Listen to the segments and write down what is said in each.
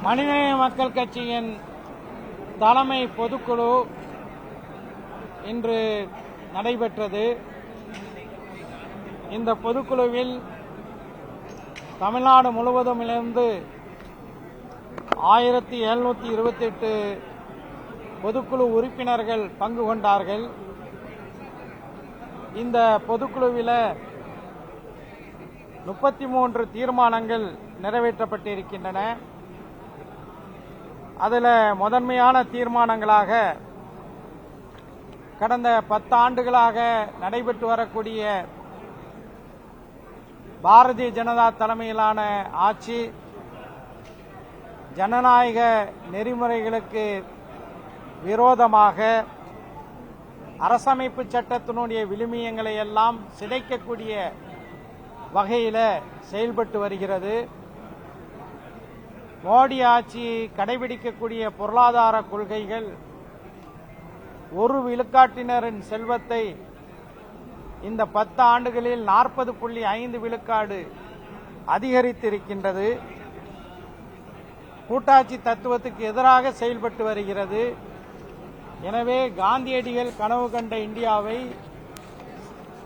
மனிதநேய மக்கள் கட்சியின் தலைமை பொதுக்குழு இன்று நடைபெற்றது. இந்த பொதுக்குழுவில் தமிழ்நாடு முழுவதுமிருந்து 1728 பொதுக்குழு உறுப்பினர்கள் பங்கு கொண்டார்கள். இந்த பொதுக்குழுவில் 33 தீர்மானங்கள் நிறைவேற்றப்பட்டிருக்கின்றன. அதில் முதன்மையான தீர்மானங்களாக கடந்த 10 ஆண்டுகளாக நடைபெற்று வரக்கூடிய பாரதிய ஜனதா தலைமையிலான ஆட்சி ஜனநாயக நெறிமுறைகளுக்கு விரோதமாக அரசமைப்பு சட்டத்தினுடைய விழுமியங்களை எல்லாம் சிதைக்கக்கூடிய வகையில் செயல்பட்டு வருகிறது. மோடி ஆட்சி கடைபிடிக்கக்கூடிய பொருளாதார கொள்கைகள் ஒரு விழுக்காட்டினரின் செல்வத்தை இந்த 10 ஆண்டுகளில் 40.5 விழுக்காடு அதிகரித்திருக்கின்றது. கூட்டாட்சி தத்துவத்துக்கு எதிராக செயல்பட்டு வருகிறது. எனவே காந்தியடிகள் கனவு கண்ட இந்தியாவை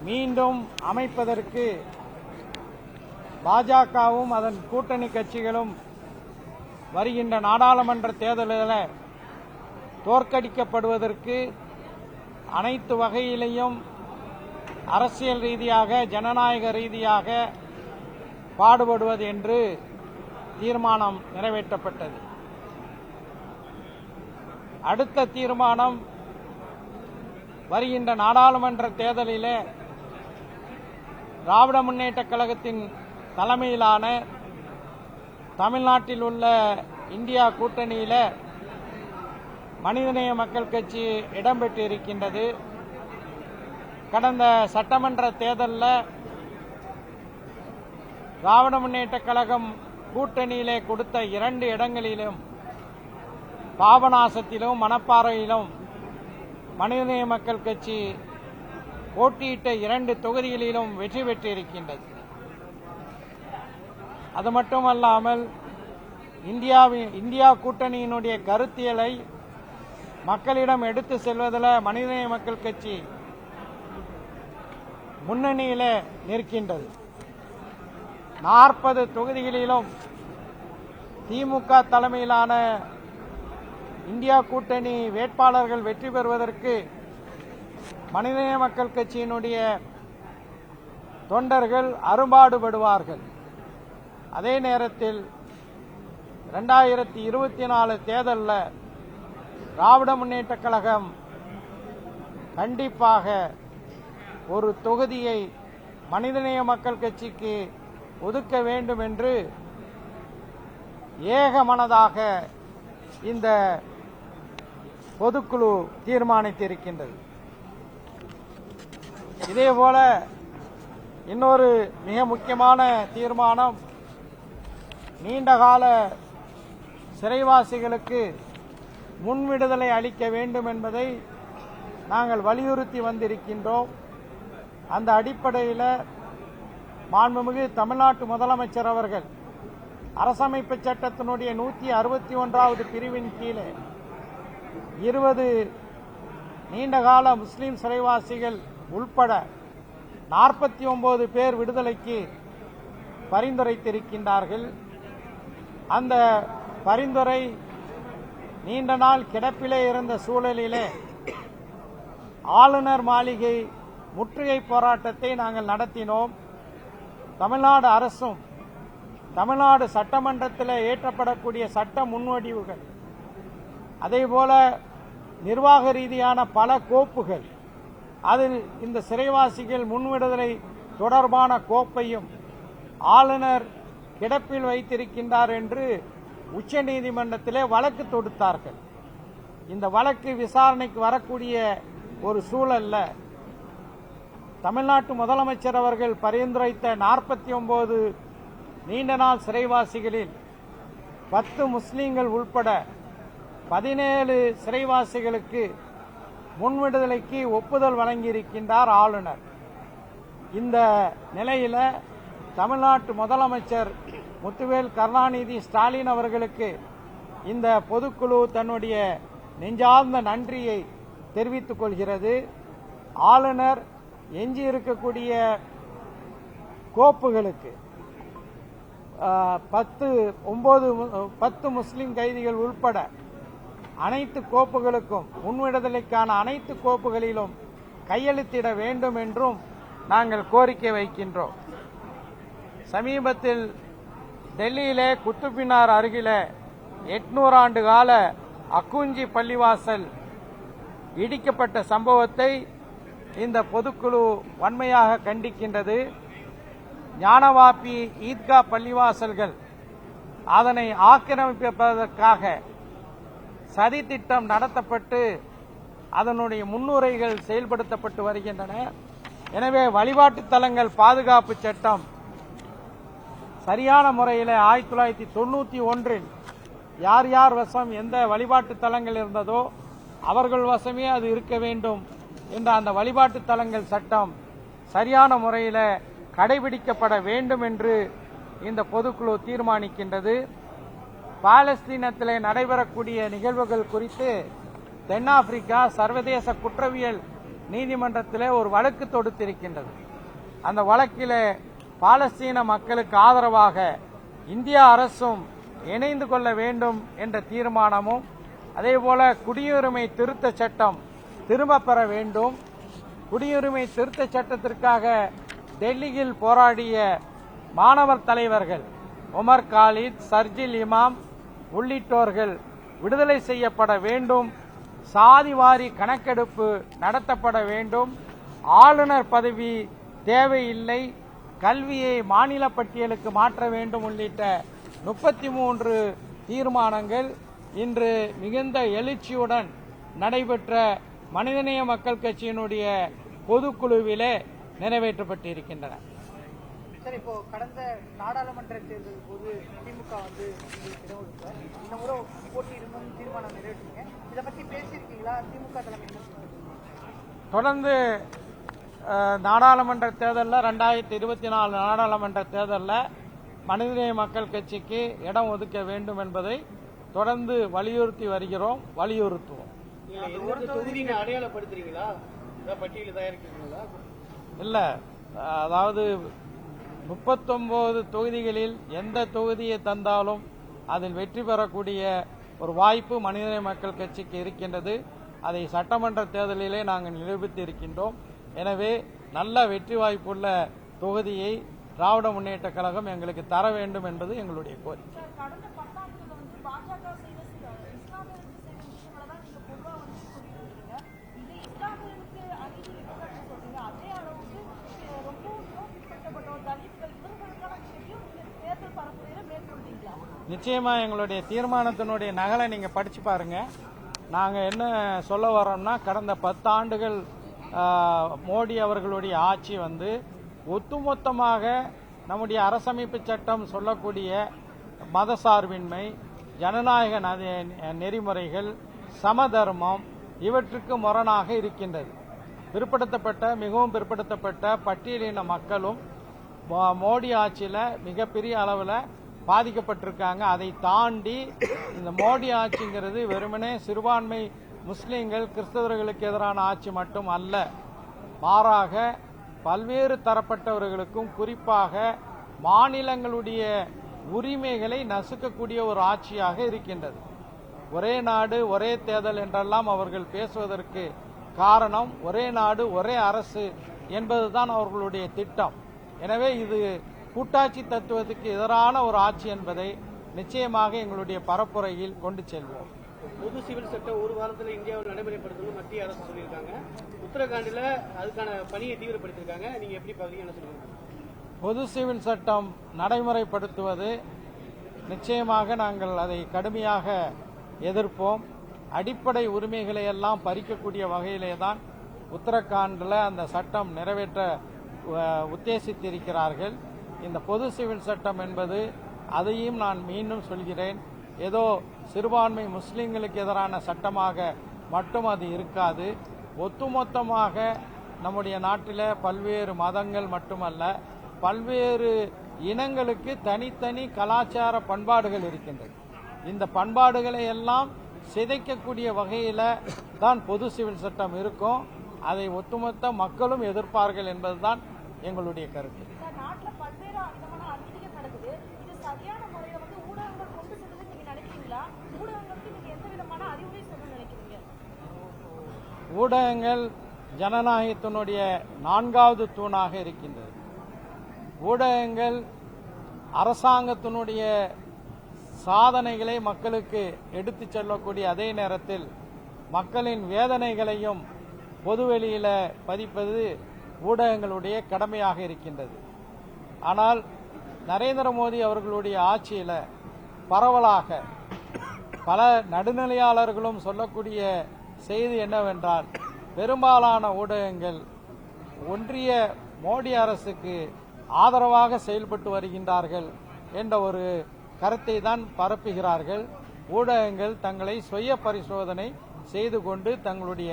மீண்டும் அமைப்பதற்கு பாஜகவும் அதன் கூட்டணி கட்சிகளும் வருகின்ற நாடாளுமன்ற தேர்தலில் தோற்கடிக்கப்படுவதற்கு அனைத்து வகையிலையும் அரசியல் ரீதியாக ஜனநாயக ரீதியாக பாடுபடுவது என்று தீர்மானம் நிறைவேற்றப்பட்டது. அடுத்த தீர்மானம் வருகின்ற நாடாளுமன்ற தேர்தலிலே திராவிட முன்னேற்றக் கழகத்தின் தலைமையிலான தமிழ்நாட்டில் உள்ள இந்தியா கூட்டணியில் மனிதநேய மக்கள் கட்சி இடம்பெற்றிருக்கின்றது. கடந்த சட்டமன்ற தேர்தலில் திராவிட முன்னேற்றக் கழகம் கூட்டணியிலே கொடுத்த 2 இடங்களிலும் பாபநாசத்திலும் மணப்பாறையிலும் மனிதநேய மக்கள் கட்சி போட்டியிட்ட 2 தொகுதிகளிலும் வெற்றி பெற்றிருக்கின்றது. அது மட்டுமல்லாமல் இந்தியா கூட்டணியினுடைய கருத்தியலை மக்களிடம் எடுத்து செல்வதில் மனிதநேய மக்கள் கட்சி முன்னணியில் நிற்கின்றது. 40 தொகுதிகளிலும் திமுக தலைமையிலான இந்தியா கூட்டணி வேட்பாளர்கள் வெற்றி பெறுவதற்கு மனிதநேய மக்கள் கட்சியினுடைய தொண்டர்கள் அரும்பாடுபடுவார்கள். அதே நேரத்தில் 2024 தேர்தலில் திராவிட முன்னேற்றக் கழகம் கண்டிப்பாக ஒரு தொகுதியை மனிதநேய மக்கள் கட்சிக்கு ஒதுக்க வேண்டும் என்று ஏகமனதாக இந்த பொதுக்குழு தீர்மானித்திருக்கின்றது. இதேபோல இன்னொரு மிக முக்கியமான தீர்மானம் நீண்டகால சிறைவாசிகளுக்கு முன்விடுதலை அளிக்க வேண்டும் என்பதை நாங்கள் வலியுறுத்தி வந்திருக்கின்றோம். அந்த அடிப்படையில் மாண்புமிகு தமிழ்நாட்டு முதலமைச்சர் அவர்கள் அரசமைப்பு சட்டத்தினுடைய 161வது பிரிவின் கீழே 20 நீண்டகால முஸ்லிம் சிறைவாசிகள் உள்பட 49 பேர் விடுதலைக்கு பரிந்துரைத்திருக்கின்றார்கள். அந்த பரிந்துரை நீண்ட நாள் கிடப்பிலே இருந்த சூழலிலே ஆளுநர் மாளிகை முற்றுகை போராட்டத்தை நாங்கள் நடத்தினோம். தமிழ்நாடு அரசும் தமிழ்நாடு சட்டமன்றத்தில் இயற்றப்படக்கூடிய சட்ட முன்வடிவுகள் அதேபோல நிர்வாக ரீதியான பல கோப்புகள் அதில் இந்த சிறைவாசிகள் முன்விடுதலை தொடர்பான கோப்பையும் ஆளுநர் கிடப்பில் வைத்திருக்கின்றார் என்று உச்சநீதிமன்றத்திலே வழக்கு தொடுத்தார்கள். இந்த வழக்கு விசாரணைக்கு வரக்கூடிய ஒரு சூழல்ல தமிழ்நாட்டு முதலமைச்சர் அவர்கள் பரிந்துரைத்த 49 நீண்ட நாள் சிறைவாசிகளில் 10 முஸ்லீம்கள் உள்பட 17 சிறைவாசிகளுக்கு முன்விடுதலைக்கு ஒப்புதல் வழங்கியிருக்கின்றார் ஆளுநர். இந்த நிலையில தமிழ்நாட்டு முதலமைச்சர் முத்துவேல் கருணாநிதி ஸ்டாலின் அவர்களுக்கு இந்த பொதுக்குழு தன்னுடைய நெஞ்சார்ந்த நன்றியை தெரிவித்துக் கொள்கிறது. ஆளுநர் எஞ்சி இருக்கக்கூடிய கோப்புகளுக்கு 10 முஸ்லிம் கைதிகள் உட்பட அனைத்து கோப்புகளுக்கும் முன்விடுதலைக்கான அனைத்து கோப்புகளிலும் கையெழுத்திட வேண்டும் என்றும் நாங்கள் கோரிக்கை வைக்கின்றோம். சமீபத்தில் டெல்லியிலே குத்துப்பினார் அருகில 800 ஆண்டு கால அக்குஞ்சி பள்ளிவாசல் இடிக்கப்பட்ட சம்பவத்தை இந்த பொதுக்குழு வன்மையாக கண்டிக்கின்றது. ஞானவாப்பி ஈத்கா பள்ளிவாசல்கள் அதனை ஆக்கிரமிப்பதற்காக சதி திட்டம் நடத்தப்பட்டு அதனுடைய முன்னுரைகள் செயல்படுத்தப்பட்டு வருகின்றன. எனவே வழிபாட்டு தலங்கள் பாதுகாப்பு சட்டம் சரியான முறையில் 1991 யார் யார் வசம் எந்த வழிபாட்டு தலங்கள் இருந்ததோ அவர்கள் வசமே அது இருக்க வேண்டும் என்ற அந்த வழிபாட்டு தலங்கள் சட்டம் சரியான முறையில் கடைபிடிக்கப்பட வேண்டும் என்று இந்த பொதுக்குழு தீர்மானிக்கின்றது. பாலஸ்தீனத்திலே நடைபெறக்கூடிய நிகழ்வுகள் குறித்து தென்னாப்பிரிக்கா சர்வதேச குற்றவியல் நீதிமன்றத்திலே ஒரு வழக்கு தொடுத்திருக்கின்றது. அந்த வழக்கிலே பாலஸ்தீன மக்களுக்கு ஆதரவாக இந்திய அரசும் இணைந்து கொள்ள வேண்டும் என்ற தீர்மானமும், அதேபோல குடியுரிமை திருத்த சட்டம் திரும்ப பெற வேண்டும். குடியுரிமை திருத்த சட்டத்திற்காக டெல்லியில் போராடிய மாணவர் தலைவர்கள் உமர் காலித், சர்ஜில் இமாம் உள்ளிட்டோர்கள் விடுதலை செய்யப்பட வேண்டும். சாதிவாரி கணக்கெடுப்பு நடத்தப்பட வேண்டும். ஆளுநர் பதவி தேவையில்லை. கல்வியை மாநில பட்டியலுக்கு மாற்ற வேண்டும் உள்ளிட்ட 33 தீர்மானங்கள் இன்று மிகுந்த எழுச்சியுடன் நடைபெற்ற மனிதநேய மக்கள் கட்சியினுடைய பொதுக்குழுவிலே நிறைவேற்றப்பட்டிருக்கின்றன. சார், இப்போ கடந்த நாடாளுமன்ற தேர்தல் போது திமுக இந்த முறை போட்டியிடணும் தீர்மானம் நிறைவேற்றுங்க. இதை பற்றி பேசியிருக்கீங்களா? திமுக தலைமை தொடர்ந்து நாடாளுமன்ற தேர்தலில் 2024 நாடாளுமன்ற தேர்தலில் மனிதநேய மக்கள் கட்சிக்கு இடம் ஒதுக்க வேண்டும் என்பதை தொடர்ந்து வலியுறுத்தி வருகிறோம், வலியுறுத்துவோம். அடையாளப்படுத்துறீங்களா? பட்டியல் தயாரிக்கிறீங்களா? இல்ல, அதாவது 39 தொகுதிகளில் எந்த தொகுதியை தந்தாலும் அதில் வெற்றி பெறக்கூடிய ஒரு வாய்ப்பு மனிதநேய மக்கள் கட்சிக்கு இருக்கின்றது. அதை சட்டமன்ற தேர்தலிலே நாங்கள் நிரூபித்து இருக்கின்றோம். எனவே நல்ல வெற்றி வாய்ப்புள்ள தொகுதியை திராவிட முன்னேற்ற கழகம் எங்களுக்கு தர வேண்டும் என்பது எங்களுடைய கோரிக்கை. நிச்சயமா எங்களுடைய தீர்மானத்தினுடைய நகலை நீங்க படிச்சு பாருங்க. நாங்க என்ன சொல்ல வரோம்னா, கடந்த 10 ஆண்டுகள் மோடி அவர்களுடைய ஆட்சி ஒட்டுமொத்தமாக நம்முடைய அரசமைப்பு சட்டம் சொல்லக்கூடிய மதசார்பின்மை, ஜனநாயக நெறிமுறைகள், சமதர்மம் இவற்றுக்கு முரணாக இருக்கின்றது. மிகவும் பிற்படுத்தப்பட்ட பட்டியலின மக்களும் மோடி ஆட்சியில் மிகப்பெரிய அளவில் பாதிக்கப்பட்டிருக்காங்க. அதை தாண்டி இந்த மோடி ஆட்சிங்கிறது வெறுமனே சிறுபான்மை முஸ்லீம்கள், கிறிஸ்தவர்களுக்கு எதிரான ஆட்சி மட்டும் அல்ல, மாறாக பல்வேறு தரப்பட்டவர்களுக்கும் குறிப்பாக மாநிலங்களுடைய உரிமைகளை நசுக்கக்கூடிய ஒரு ஆட்சியாக இருக்கின்றது. ஒரே நாடு ஒரே தேர்தல் என்றெல்லாம் அவர்கள் பேசுவதற்கு காரணம் ஒரே நாடு ஒரே அரசு என்பதுதான் அவர்களுடைய திட்டம். எனவே இது கூட்டாட்சி தத்துவத்துக்கு எதிரான ஒரு ஆட்சி என்பதை நிச்சயமாக எங்களுடைய பரப்புரையில் கொண்டு செல்வோம். பொது சிவில் சட்டம் ஒரு வாரத்தில் இந்தியாவில் நடைமுறைப்படுத்தணும் மத்திய அரசு சொல்லியிருக்காங்க. உத்தரகாண்டில் அதுக்கான பணியை தீவிரப்படுத்தியிருக்காங்க. நீங்க எப்படி பாக்குறீங்க, என்ன சொல்லுங்க? பொது சிவில் சட்டம் நடைமுறைப்படுத்துவது நிச்சயமாக நாங்கள் அதை கடுமையாக எதிர்ப்போம். அடிப்படை உரிமைகளை எல்லாம் பறிக்கக்கூடிய வகையிலே தான் உத்தரகாண்டில் அந்த சட்டம் நிறைவேற்ற உத்தேசித்திருக்கிறார்கள். இந்த பொது சிவில் சட்டம் என்பது, அதையும் நான் மீண்டும் சொல்கிறேன், ஏதோ சிறுபான்மை முஸ்லிம்களுக்கு எதிரான சட்டமாக மட்டும் அது இருக்காது. ஒட்டுமொத்தமாக நம்முடைய நாட்டில் பல்வேறு மதங்கள் மட்டுமல்ல, பல்வேறு இனங்களுக்கு தனித்தனி கலாச்சார பண்பாடுகள் இருக்கின்றது. இந்த பண்பாடுகளை எல்லாம் சிதைக்கக்கூடிய வகையில தான் பொது சிவில் சட்டம் இருக்கும். அதை ஒட்டுமொத்த மக்களும் எதிர்ப்பார்கள் என்பதுதான் எங்களுடைய கருத்து. நாட்டில் பல்வேறு விதமான அநீதிகள் நடக்குது. இது சரியான முறையில் வந்து ஊடகங்கள் கொண்டு செல்வது நீங்க நினைக்கிறீங்களா? ஊடகங்களுக்கு நீங்க எந்த விதமான அறிவுரை சொல்ல நினைக்கிறீங்க? ஊடகங்கள் ஜனநாயகத்தினுடைய 4வது தூணாக இருக்கின்றது. ஊடகங்கள் அரசாங்கத்தினுடைய சாதனைகளை மக்களுக்கு எடுத்துச் செல்லக்கூடிய அதே நேரத்தில் மக்களின் வேதனைகளையும் பொதுவெளியில பதிப்பது ஊடகங்களுடைய கடமையாக இருக்கின்றது. ஆனால் நரேந்திர மோடி அவர்களுடைய ஆட்சியில பரவலாக பல நடுநிலையாளர்களும் சொல்லக்கூடிய செய்தி என்னவென்றால், பெரும்பாலான ஊடகங்கள் ஒன்றிய மோடி அரசுக்கு ஆதரவாக செயல்பட்டு வருகின்றார்கள் என்ற ஒரு கருத்தை தான் பரப்புகிறார்கள். ஊடகங்கள் தங்களை சுய பரிசோதனை செய்து கொண்டு தங்களுடைய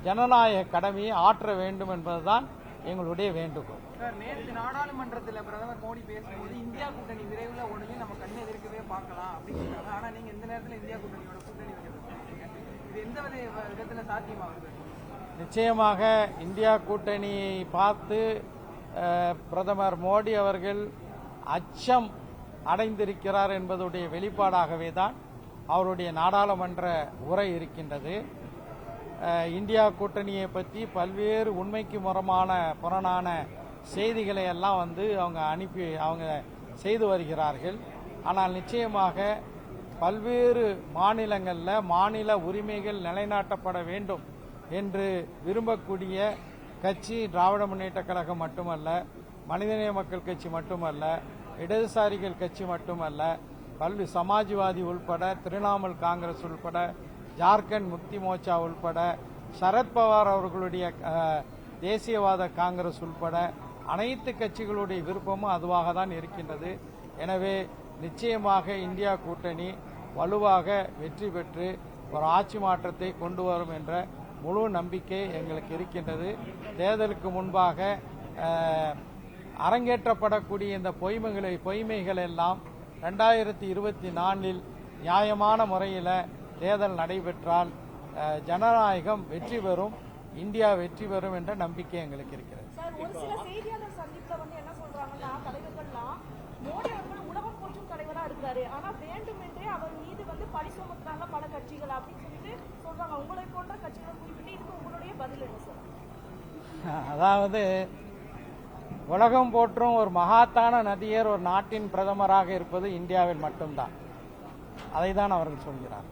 ஜனநாயக கடமையை ஆற்ற வேண்டும் என்பதுதான் எங்களுடைய வேண்டுகோள். நேற்று நாடாளுமன்றத்தில் பிரதமர் மோடி பேசும்போது இந்தியா கூட்டணி விரைவில் உடனே நம்ம கண்ணை எதிர்க்கவே பார்க்கலாம் அப்படின்னு. ஆனா நீங்க இந்த நேரத்தில் இந்தியா கூட்டணியோட கூட்டணி வைக்கிறீங்க, இது எந்த விதத்துல சாத்தியமாகுது? நிச்சயமாக இந்தியா கூட்டணியை பார்த்து பிரதமர் மோடி அவர்கள் அச்சம் அடைந்திருக்கிறார் என்பதுடைய வெளிப்பாடாகவே தான் அவருடைய நாடாளுமன்ற உரை இருக்கின்றது. இந்தியா கூட்டணியை பற்றி பல்வேறு உண்மைக்கு புறனான செய்திகளை எல்லாம் அவங்க செய்து வருகிறார்கள். ஆனால் நிச்சயமாக பல்வேறு மாநிலங்களில் மாநில உரிமைகள் நிலைநாட்டப்பட வேண்டும் என்று விரும்பக்கூடிய கட்சி திராவிட முன்னேற்ற கழகம் மட்டுமல்ல, மனிதநேய மக்கள் கட்சி மட்டுமல்ல, இடதுசாரிகள் கட்சி மட்டுமல்ல, சமாஜ்வாதி உள்பட, திரிணாமுல் காங்கிரஸ் உள்பட, ஜார்க்கண்ட் முக்தி மோர்ச்சா உள்பட, சரத்பவார் அவர்களுடைய தேசியவாத காங்கிரஸ் உள்பட அனைத்து கட்சிகளுடைய விருப்பமும் அதுவாக தான் இருக்கின்றது. எனவே நிச்சயமாக இந்தியா கூட்டணி வலுவாக வெற்றி பெற்று ஒரு ஆட்சி மாற்றத்தை கொண்டு வரும் என்ற முழு நம்பிக்கை எங்களுக்கு இருக்கின்றது. தேர்தலுக்கு முன்பாக அரங்கேற்றப்படக்கூடிய இந்த பொய்மைகள் எல்லாம் 2024 நியாயமான முறையில் தேர்தல் நடைபெற்றால் ஜனநாயகம் வெற்றி பெறும், இந்தியா வெற்றி பெறும் என்ற நம்பிக்கை எங்களுக்கு இருக்கிறது. சார், ஒரு சில செய்தியாளர் சந்திப்புல வந்து என்ன சொல்றாங்கன்னா, தலைவர்கள்லாம் மோடி அவர்கள் உலகம் போற்றும் தலைவரா இருக்காரு, ஆனா வேண்டுமென்றே அவர் மீது வந்து பழி சுமத்துறாங்க பல கட்சிகள் அப்படின்னு சொல்லிட்டு சொல்றாங்க. உங்களை போன்ற கட்சிகளை குறிப்பிட்டு இதுக்கு உங்களுடைய பதில் என்ன சார்? அதாவது உலகம் போற்றும் ஒரு மகாத்தான நடிகர் ஒரு நாட்டின் பிரதமராக இருப்பது இந்தியாவில் மட்டும்தான். அதை தான் அவர்கள் சொல்கிறார்.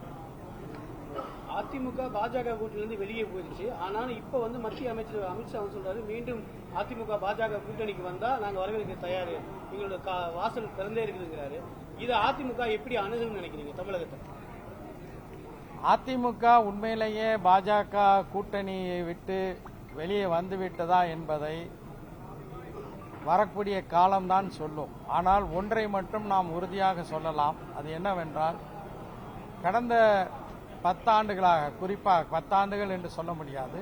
அதிமுக பாஜக கூட்டணியிலிருந்து வெளியே போயிடுச்சு. ஆனாலும் இப்ப வந்து மத்திய அமைச்சர் அமித்ஷா சொல்றாரு, மீண்டும் அதிமுக பாஜக கூட்டணிக்கு வந்தா நாங்க வரவேற்க தயாரு, எங்களோட வாசல் திறந்தே இருக்குதுங்கிறாரு. இதை அதிமுக எப்படி அணுகுன்னு நினைக்கிறீங்க தமிழகத்தை? அதிமுக உண்மையிலேயே பாஜக கூட்டணியை விட்டு வெளியே வந்துவிட்டதா என்பதை வரக்கூடிய காலம்தான் சொல்லும். ஆனால் ஒன்றை மட்டும் நாம் உறுதியாக சொல்லலாம். அது என்னவென்றால், கடந்த 10 ஆண்டுகளாக, குறிப்பாக 10 ஆண்டுகள் என்று சொல்ல முடியாது,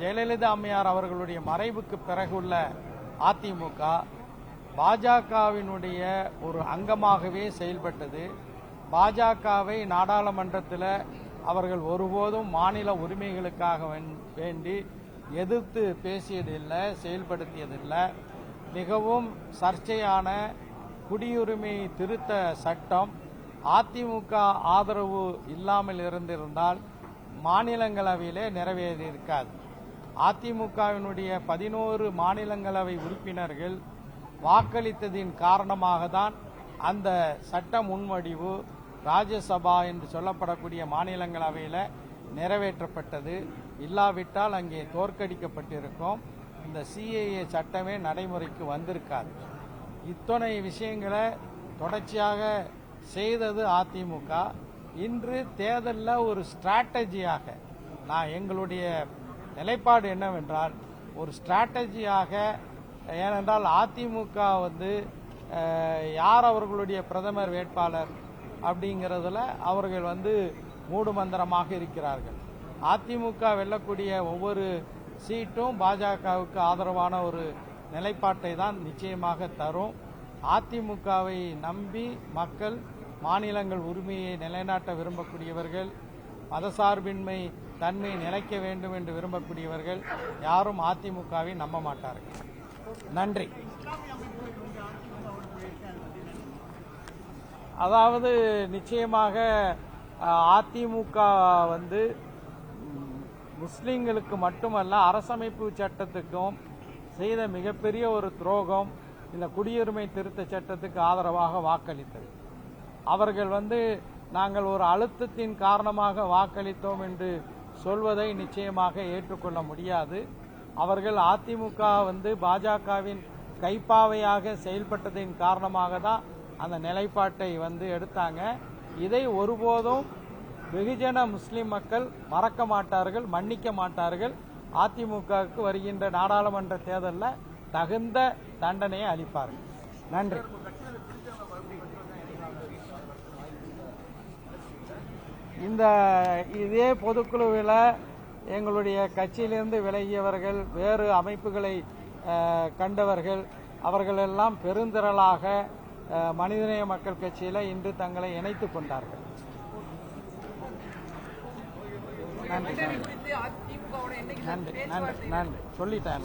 ஜெயலலிதா அம்மையார் அவர்களுடைய மறைவுக்கு பிறகுள்ள அதிமுக பாஜகவினுடைய ஒரு அங்கமாகவே செயல்பட்டது. பாஜகவை நாடாளுமன்றத்தில் அவர்கள் ஒருபோதும் மாநில உரிமைகளுக்காக வேண்டி எதிர்த்து பேசியதில்லை, செயல்படுத்தியதில்லை. மிகவும் சர்ச்சையான குடியுரிமை திருத்த சட்டம் அதிமுக ஆதரவு இல்லாமல் இருந்திருந்தால் மாநிலங்களவையிலே நிறைவேறியிருக்காது. அதிமுகவினுடைய 11 மாநிலங்களவை உறுப்பினர்கள் வாக்களித்ததின் காரணமாக தான் அந்த சட்ட முன்வடிவு ராஜ்யசபா என்று சொல்லப்படக்கூடிய மாநிலங்களவையில் நிறைவேற்றப்பட்டது. இல்லாவிட்டால் அங்கே தோற்கடிக்கப்பட்டிருக்கும். இந்த சிஏஏ சட்டமே நடைமுறைக்கு வந்திருக்காது. இத்தனை விஷயங்களை தொடர்ச்சியாக செய்தது அதிமுக. இன்று தேர்தலில் ஒரு ஸ்ட்ராட்டஜியாக, எங்களுடைய நிலைப்பாடு என்னவென்றால், ஒரு ஸ்ட்ராட்டஜியாக, ஏனென்றால் அதிமுக யார் அவர்களுடைய பிரதமர் வேட்பாளர் அப்படிங்கிறதுல அவர்கள் மூடுமந்திரமாக இருக்கிறார்கள். அதிமுக வெல்லக்கூடிய ஒவ்வொரு சீட்டும் பாஜகவுக்கு ஆதரவான ஒரு நிலைப்பாட்டை தான் நிச்சயமாக தரும். அதிமுகவை நம்பி மக்கள் மாநிலங்கள் உரிமையை நிலைநாட்ட விரும்பக்கூடியவர்கள், மதசார்பின்மை தன்மை நிலைக்க வேண்டும் என்று விரும்பக்கூடியவர்கள் யாரும் அதிமுகவை நம்ப மாட்டார்கள். நன்றி. அதாவது நிச்சயமாக அதிமுக முஸ்லிம்களுக்கு மட்டுமல்ல அரசமைப்பு சட்டத்துக்கும் செய்த மிகப்பெரிய ஒரு துரோகம் இந்த குடியுரிமை திருத்த சட்டத்துக்கு ஆதரவாக வாக்களித்தது. அவர்கள் நாங்கள் ஒரு அழுத்தத்தின் காரணமாக வாக்களித்தோம் என்று சொல்வதை நிச்சயமாக ஏற்றுக்கொள்ள முடியாது. அவர்கள் அதிமுக பாஜகவின் கைப்பாவையாக செயல்பட்டதின் காரணமாக தான் அந்த நிலைப்பாட்டை எடுத்தாங்க. இதை ஒருபோதும் வெகுஜன முஸ்லிம் மக்கள் மறக்க மாட்டார்கள், மன்னிக்க மாட்டார்கள். அதிமுகவுக்கு வருகின்ற நாடாளுமன்ற தேர்தலில் தகுந்த தண்டனையை அளிப்பார்கள். நன்றி. இதே பொதுக்குழுவில் எங்களுடைய கட்சியிலிருந்து விலகியவர்கள், வேறு அமைப்புகளை கண்டவர்கள், அவர்களெல்லாம் பெருந்திரளாக மனிதநேய மக்கள் கட்சியில் இன்று தங்களை இணைத்துக் கொண்டார்கள். நன்றி நன்றி நன்றி நன்றி சொல்லிட்டேன்.